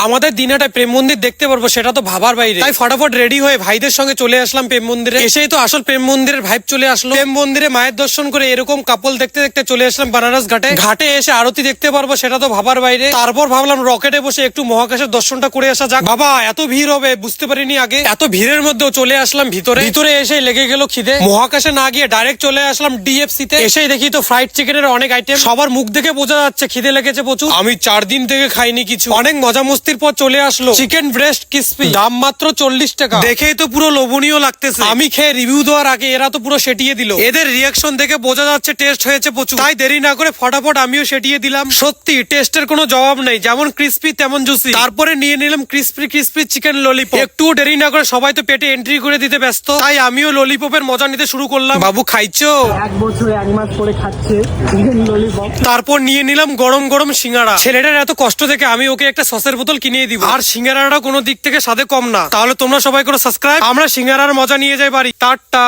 আমাদের দিনাটা প্রেম মন্দির দেখতে পারবো সেটা তো ভাবার বাইরে। তাই ফটাফট রেডি হয়ে ভাইদের সঙ্গে চলে আসলাম প্রেম মন্দিরে। এসেই তো আসল প্রেম মন্দিরের ভাইব চলে আসলো। প্রেম মন্দিরে মায়ের দর্শন করে এরকম কাপল দেখতে দেখতে চলে আসলাম বানারস ঘাটে। ঘাটে এসে আরতি দেখতে পারবো সেটা তো ভাবার বাইরে। তারপর ভাবলাম রকেটে বসে একটু মহাকাশের দর্শনটা করে আসা যাক। বাবা এত ভিড় হবে বুঝতে পারিনি আগে। এত ভিড়ের মধ্যেও চলে আসলাম ভিতরে। ভিতরে এসে লেগে গেল খিদে। মহাকাশে না গিয়ে ডাইরেক্ট চলে আসলাম ডিএফসি তে। এসেই দেখি তো ফ্রাইড চিকেনের অনেক আইটেম। সবার মুখ দেখে বোঝা যাচ্ছে খিদে লেগেছে প্রচুর। আমি 4 দিন থেকে খাইনি কিছু। অনেক মজা মস্তির পর চলে আসলো চিকেন ব্রেস্ট ক্রিসপি, দাম মাত্র 40 টাকা। দেখেই তো পুরো লোভনীয় লাগতেছে। আমি খেয়ে রিভিউ দেওয়ার আগে এরা তো পুরো সেটিয়ে দিল। এদের রিয়াকশন দেখে বোঝা যাচ্ছে টেস্ট হয়েছে প্রচুর। তাই দেরি না করে ফটাফট আমিও সেটিয়ে দিলাম। সত্যি টেস্টের কোনো জবাব নেই, যেমন ক্রিসপি তেমন জুসি। তারপরে নিয়ে নিলাম ক্রিসপি চিকেন ললিপপ। একটু দেরি না করে সবাই তো পেটে এন্ট্রি করে দিতে ব্যস্ত, তাই আমিও ললিপপের মজা নিতে শুরু করলাম। বাবু খাইছো? 1 বছর 1 মাস পরে খাচ্ছে চিকেন ললিপপ। তারপর নিয়ে নিলাম গরম গরম সিঙ্গারা। ছেলেটার এত কষ্ট থেকে আমি ওকে একটা সসের বোতল কিনে দিব। আর সিঙ্গারাটা কোনো দিক থেকে স্বাদে কম না। তাহলে তোমরা সবাই করে সাবস্ক্রাইব। আমরা সিঙ্গারার মজা নিয়ে যাই বাড়ি। টাটা।